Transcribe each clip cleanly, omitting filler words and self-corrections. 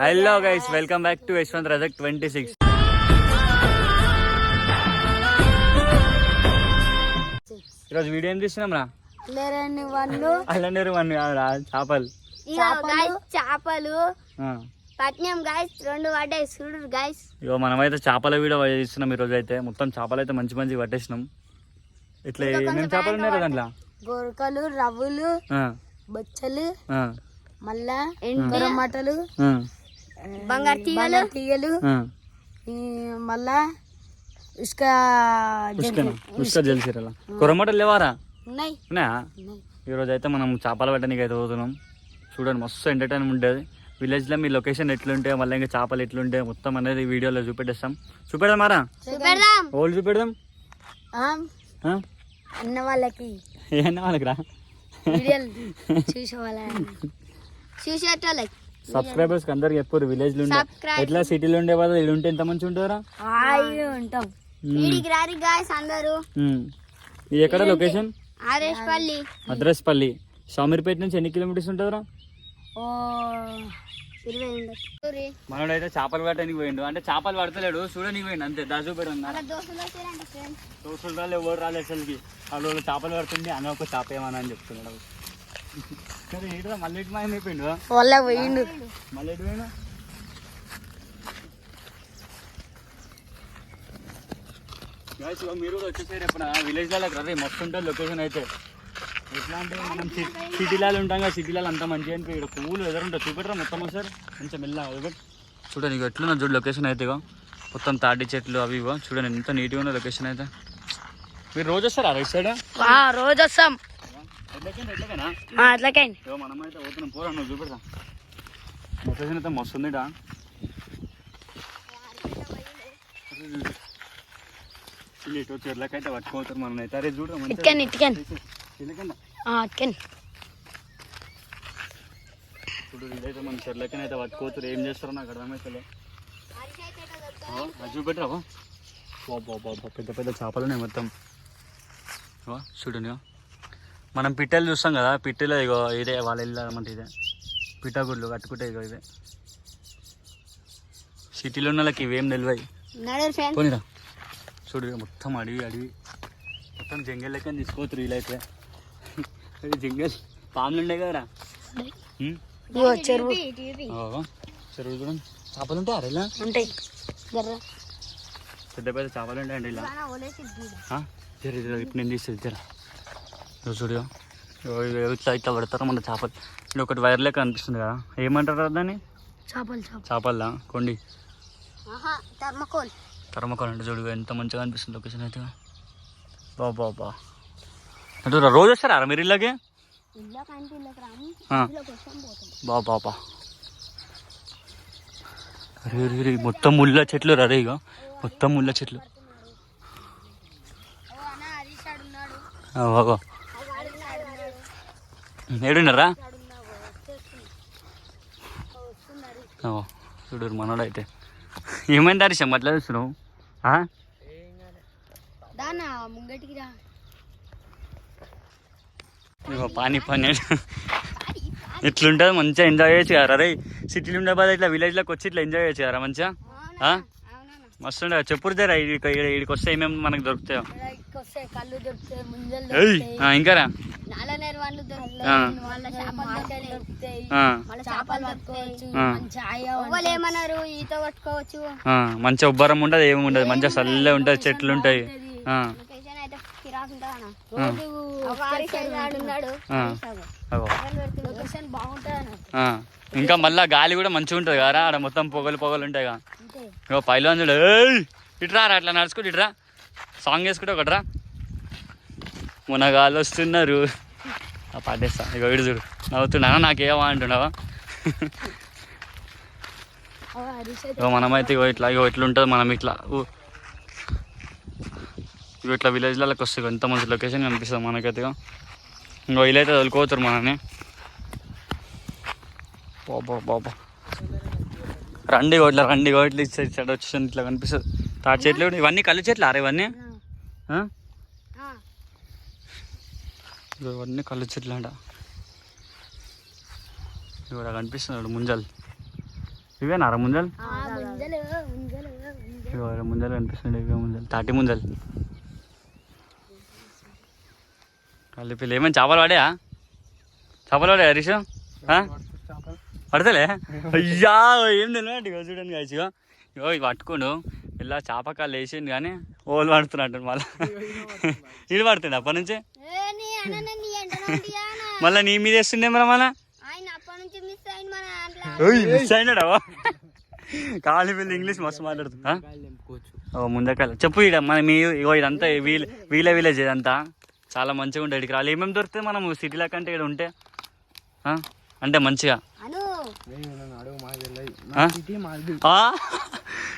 Hello guys, welcome back to Yashwant Rajak 26. ఈరోజు video ఏం తీస్తున్నాం రా? అల్లనేరు వన్ కాదురా, చేపలు చేపలు పట్నం గైస్, 2 పడ్డాయి చూడు గైస్. ఇగో మనమైతే చేపల వీడియో తీస్తున్నాం ఈరోజు. అయితే మొత్తం చేపలు అయితే మంచి మంచి పట్టేసినాం. ఇట్లా ఏమేమి చేపలు ఉన్నాయి దాంట్లో? గొరకలు, రవ్వులు, బొచ్చలు, మళ్ళా మటలు, బంగారు తీగలు, మళ్ళా ఇసుక జల్సిరా. కొరమటలు లేవారా? ఉన్నాయి. ఈరోజు అయితే మనం చేపలు పట్టడానికి అయితే పోతున్నాం. చూడండి, మస్తు ఎంటర్టైన్మెంట్ ఉంటుంది. విలేజ్లో మీ లొకేషన్ ఎట్లుంటే, మళ్ళీ ఇంకా చేపలు ఎట్లుంటే మొత్తం అనేది వీడియోలో చూపెట్టేస్తాం. చూపెడదామారా? ఓల్డ్ చూపెడదాం. అన్న వాళ్ళకి ఏ అన్న వాళ్ళకి రా, చూసేటోళ్ళకి సబ్స్క్రైబర్స్ అందరికి చెప్పారు. విలేజ్ లో ఎట్లా సిటీలో ఉండే వాళ్ళు ఇది ఉంటే ఎంత మంచి ఉంటారా? ఉంటాం. అందరూ ఇది ఎక్కడ లొకేషన్? అద్రస్పల్లి. షామీర్పేట నుంచి ఎన్ని కిలోమీటర్స్ ఉంటుందిరా? మనోడైతే చేపలు పట్టడానికి పోయిండు. అంటే చేపలు పడతలేడు, చూడడానికి పోయిండు అంతే. దాచు పెడు దోస్తులు రాళ్ళు ఎవరు రాలేదు అసలుకి. వాళ్ళు చేపలు పడుతుంది అన్న ఒక చేప ఏమన్నా అని చెప్తున్నాడు. సరే ఏంటో మళ్ళీ ఇటు మాయం అయిపోయిండు. మళ్ళీ ఎటు పోయిండు? మీరు కూడా వచ్చేసారు ఎప్పుడు విలేజ్ వాళ్ళకి రే, మస్తు ఉంటుంది లొకేషన్ అయితే. ఎట్లా అంటే మనం సిటీలలో ఉంటాం కదా, సిటీలలో అంతా మంచిగా అనిపి ఇక్కడ పువ్వులు ఎదురుంటుంది. చూపెట్టరా మొత్తం సార్ కొంచెం మెల్లగా చూడండి. ఇక ఎట్లున్నా చూడు లొకేషన్ అయితే. ఇక మొత్తం తాటి చెట్లు అవి ఇవో చూడండి, ఎంత నీట్గా ఉన్న లొకేషన్ అయితే. మీరు రోజు వస్తారా రైట్ సైడ్? రోజు వస్తాం. మనమైతే పోతున్నాం. పోరా, నువ్వు చూపెడతా. లొకేషన్ అయితే మస్తు ఉంది. ఇటు చెర్లకైతే పట్టుకోతారు మనం అయితే. అరే చూడరా చూడు, ఇదైతే మన చెర్లకైనా అయితే పట్టుకోతారు. ఏం చేస్తారో నాకు అర్థమైతే. అది చూపెట్టరా బాబా, పెద్ద పెద్ద చేపలు ఉన్నాయి మొత్తం. చూడండి, మనం పిట్టలు చూస్తాం కదా, పిట్టలో ఇగో ఇదే వాళ్ళు వెళ్ళామంటే ఇదే పిట్టగుడ్లు కట్టుకుంటే. ఇగో ఇదే సిటీలో ఉన్న వాళ్ళకి ఇవేం తెలివాయి. పోనీరా చూడు, మొత్తం అడవి మొత్తం జంగల్ లెక్క తీసుకోవచ్చు. వీలైతే జంగల్ పాములు ఉండే కదరా. చెరువు చూడండి, చేపలు ఉంటాయి. అరేలా ఉంటాయి, పెద్ద పెద్ద చేపలు ఉంటాయండి ఇలా. ఇప్పుడు నేను తీసేది జరా చూడు. ఇట్లా ఇట్లా పడతారు మన చేపలు. ఇప్పుడు ఒకటి వైర్ లెక్క అనిపిస్తుంది కదా, ఏమంటారు దాన్ని? చేపల్లా కొండి థర్మకోల్ అంటే చూడు ఎంత మంచిగా అనిపిస్తుంది లొకేషన్ అయితే. బాబా అంటే రోజు వస్తారా మీరు ఇళ్ళకి? బాబా అరే మొత్తం ముళ్ళ చెట్లు రే. ఇక మొత్తం ముళ్ళ చెట్లు. ఏడున్నారా? చూడు మనోడు అయితే. ఏమైంది హరీష్ అట్లా చూస్తున్నావు? పానీ ఇట్లుంటుంది, మంచిగా ఎంజాయ్ చేయొచ్చు కదా రే. సిటీలో ఉండే బాధ ఇట్లా విలేజ్లోకి వచ్చి ఇట్లా ఎంజాయ్ చేయొచ్చు కదా మంచిగా. మస్తు ఉండే. చెప్పురు జరా, ఇక్కడికి వస్తే ఏమేమి మనకు దొరుకుతాయో. ఇంకారా మంచిగా ఉబ్బరం ఉండదు, ఏమి ఉండదు, మంచిగా చల్లగా ఉంటుంది, చెట్లు ఉంటాయి. ఇంకా మళ్ళా గాలి కూడా మంచిగా ఉంటుంది కదా ఆడ, మొత్తం పొగలు ఉంటాయి కదా. ఇగో పైలో చూడు, ఇట్రా అట్లా నడుచుకుంటు ఇట్రా, సాంగ్ వేసుకుంటే ఒకట్రా. మునగాళ్ళు వస్తున్నారు పాటేస్తా. ఇక వీడు చూడు నవ్వుతున్నా, నాకేమో అంటున్నావా? ఇగో మనమైతే ఇట్లా ఉంటుంది. మనం ఇట్లా ఇట్లా విలేజ్లకి వస్తాయి. ఎంత మంచి లొకేషన్ కనిపిస్తుంది మనకైతే. ఇంకో వీలైతే వదులుకోవచ్చు మనని. బాబా రండి గోట్లు ఇచ్చాడు వచ్చేసి ఇట్లా కనిపిస్తుంది. తాటి చెట్లు ఇవన్నీ కళ్ళు చెట్లు ఆరే ఇవన్నీ. ఇవన్నీ కళ్ళు చెట్లు అంట. ఇక్కడ కనిపిస్తున్నాడు ముంజల్. ఇవేనారా ముంజలు ముంజలు ముంజలు ఇగో ముంజలు కనిపిస్తుంది ఇవే ముంజలు తాటి ముంజలు కలిపి ఏమైనా చేపలు పడాయా హరీష్ పడతలే అయ్యా ఏం తెలియదు ఇగో చూడండి కాదు ఇగో ఇవి పట్టుకోండు ఇలా చేపకాలు వేసిండు కానీ ఓళ్ళు పడుతున్నట్టు మళ్ళీ ఇడు పడుతుండే అప్పటి నుంచి మళ్ళీ నీ మీద వేస్తుండే మరి మళ్ళీ మిస్ అయినాడా కాలి వీళ్ళు ఇంగ్లీష్ మస్తు మాట్లాడుతున్నా ముందకాయలు చెప్పు ఇడ మన మీ ఇగో ఇదంతా విలేజ్ ఇదంతా చాలా మంచిగా ఉంటుంది ఇక్కడికి రాలి ఏమేమి దొరుకుతాయి మనం సిటీల కంటే ఇక్కడ ఉంటే అంటే మంచిగా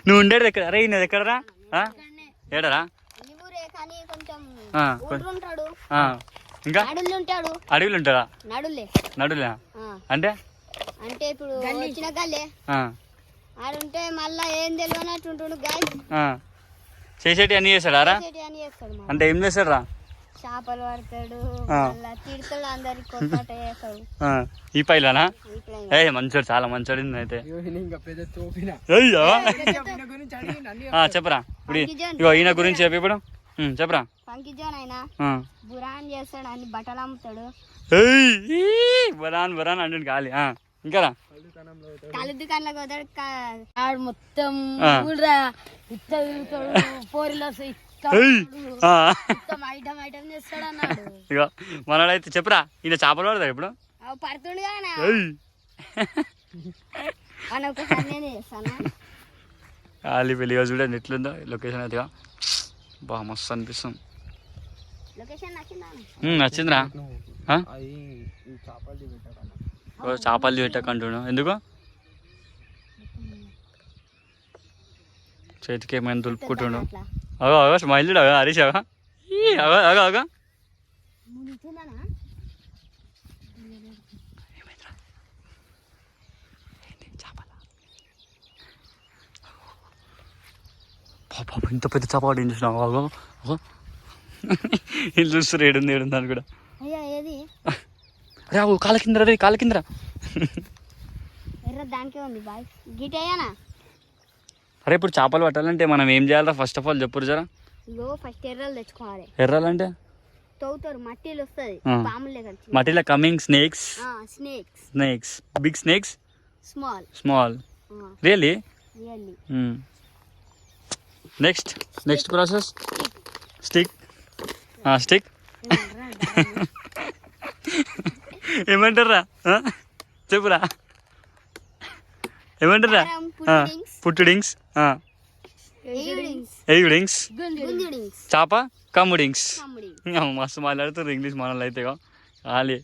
నువ్వు ఉండేది ఎక్కడ అరే నేను ఎక్కడరా ఏడరా ఇంకా అడవిలు ఉంటాడా నడులే అంటే అంటే ఇప్పుడు వచ్చిన గల్లే ఆడుంటే మళ్ళా ఏం తెలియనట్టుంటాడు గాయ చేసేటి అన్ని చేస్తాడా అంటే ఏం చేస్తాడు రా చేపలు పడతాడు తిడతాడు అందరికి కొట్లాట చేస్తాడు ఈ పైలానా ఏ మంచోడు చాలా మంచోడు అయితే చెప్పరా ఇప్పుడు ఇగో ఈయన గురించి చెప్పి ఇప్పుడు చెప్పరా పంకిజోన్ అయినా బురాన్ చేస్తాడు అన్ని బట్టలు అమ్ముతాడు బురాన్ అంటే గాలి ఇంకా కళ్ళు దుకాణంలోకి పోతాడు మొత్తం పోరిలో ఇక మనోడైతే చెప్పురా ఈయన చేపలు పడతాడు ఇప్పుడు పడుతుండు ఖాళీ పెళ్ళిగా చూడండి ఎట్లుందో లొకేషన్ అయితే బా మస్తు అనిపిస్తుంది నచ్చిందిరా చేపలు పెట్టకంటున్నా ఎందుకు చేతికి ఏమైనా దులుపుకుంటుండు అగో అగో స్మైల్ చూడు అగో హరీష్ అగో అగో అగో అగో పాప ఇంత పెద్ద చేప ఏం చూసినావు అగో అగో ఇల్లు చూస్తారు ఏడుంది అని కూడా అరే అగో కాళ్ళ కిందరా రే కాళ్ళ కిందరా దానికే ఉంది బాయ్ గిటేనా అరే ఇప్పుడు చేపలు పట్టాలంటే మనం ఏం చేయాలరా ఫస్ట్ ఆఫ్ ఆల్ చెప్పురు జరా ఫస్ట్ ఎర్రలు తెచ్చుకోవాలి ఎర్రలంటే తవ్వుతారు మట్టిలో వస్తుంది మట్టిలో coming snakes snakes big snakes small really next process stick ఏమంటారా చెప్పురా ఏమంటారా పుట్టుడింగ్స్ ఎయిడింగ్స్ చేప కమ్ముడింగ్స్ మస్తు మాట్లాడుతారు ఇంగ్లీష్ మనలో అయితే ఖాళీ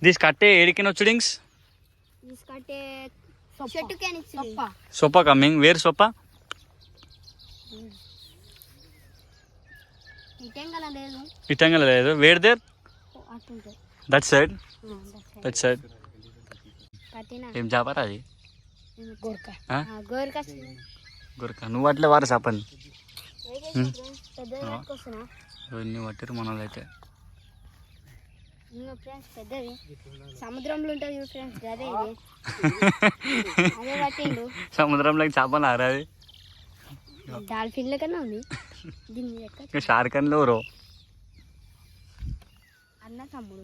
తీసుకట్టే ఏడికిన వచ్చుడింగ్స్ సొప్ప కమ్మింగ్ వేర్ సొప్ప ఇటంగల లేదు వేర్ దేర్ దట్ సైడ్ ఏం చేపరా అది గొరక నువ్వు అట్లే వారు చేపని ఇవన్నీ పట్టారు మన అయితే సముద్రంలో ఉంటుంది ఫ్రెండ్స్ అదే పట్టిండు సముద్రంలోకి చేపలు ఆరాది డాల్ఫిన్ లెక్కనే ఉంది షార్క్ అని ఎవరో అన్న తమ్ముడు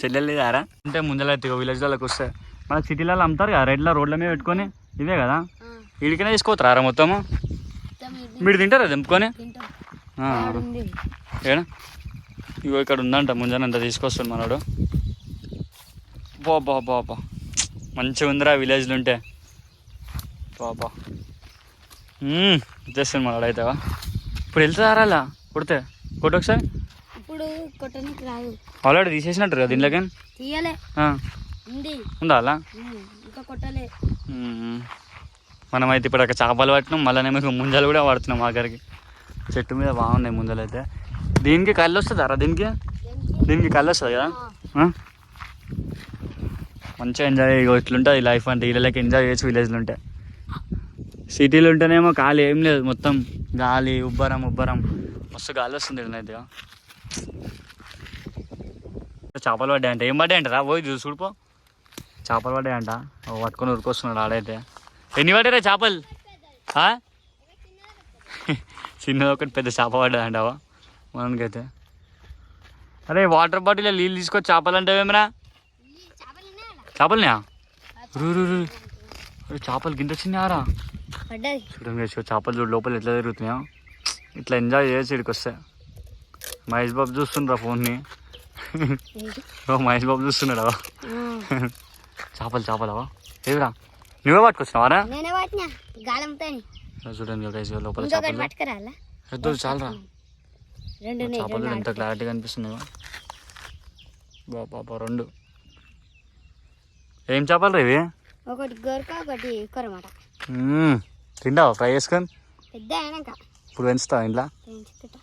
చెల్లెలు లేదారా అంటే ముందలైతే విలేజ్లోకి వస్తే మనకు సిటీలలో అమ్ముతారు కదా రెడ్ల రోడ్ల మీద పెట్టుకొని ఇవే కదా ఇడికనే తీసుకోతారా మొత్తము మీరు తింటారా దింపుకొని ఏనా ఇగో ఇక్కడ ఉందంట ముంజనంత తీసుకొస్తాడు మనోడు బాబా మంచిగా ఉందిరా విలేజ్లో ఉంటే బాబా తెస్తాను మనోడు అయితే ఇప్పుడు వెళ్తారా అలా కొడితే కొట్టు ఒకసారి ఇప్పుడు కొట్టడానికి రాదు ఆల్రెడీ తీసేసినట్టు కదా దీనిలోకి తీయలే ఉందా అలా ఇంకా కొట్టలే మనమైతే ఇప్పుడు అక్కడ చేపలు పట్టినాం మళ్ళీ మీకు ముంజలు కూడా పడుతున్నాం ఆఖరికి చెట్టు మీద బాగున్నాయి ముంజలు అయితే దీనికి కళ్ళు వస్తుందా రా దీనికి కళ్ళు వస్తుంది కదా మంచిగా ఎంజాయ్ ఇట్లుంటుంది లైఫ్ అంటే వీళ్ళకి ఎంజాయ్ చేయొచ్చు విలేజ్లో ఉంటే సిటీలో ఉంటేనేమో గాలి ఏం లేదు మొత్తం గాలి ఉబ్బరం మస్తు గాలి వస్తుంది అయితే చేపలు పడ్డాయంట. ఏం పడ్డాయంట రా పోయి చూసుకుపో. చేపలు పడ్డాయంట. పట్టుకొని ఉరికొస్తున్నాడు ఆడైతే. ఎన్ని పడ్డారా చేపలు? చిన్నది ఒకటి పెద్ద చేప పడ్డాయంటావా మనకైతే? అరే వాటర్ బాటిల్ నీళ్ళు తీసుకొచ్చి చేపలు అంటే ఏమరా? చేపలున్నాయా? చేపలు గింత చిన్నారా? చూడండి చేపలు చూడు లోపల ఎట్లా తిరుగుతున్నాయో. ఇట్లా ఎంజాయ్ చేయొచ్చు ఇక్కడికి వస్తే. మహేష్ బాబు చూస్తుండ్రా ఫోన్ని. మహేష్ బాబు చూస్తున్నాడా? చేపలవా ఏవిరా? నువ్వే పట్టుకొచ్చినావారా? చూడండి లోపల చేపలు చాలరా. చేపలు ఎంత క్లారిటీగా అనిపిస్తున్నాయో. బాబా 2 ఏం చేపలు రా ఇవి? ఒకటి గొరక ఒకటి కొరమాట. తింటావా ఫ్రై చేసుకొని? పెద్ద అయినాక ఇప్పుడు పెంచుతావా ఇంట్లో? పెంచుతా.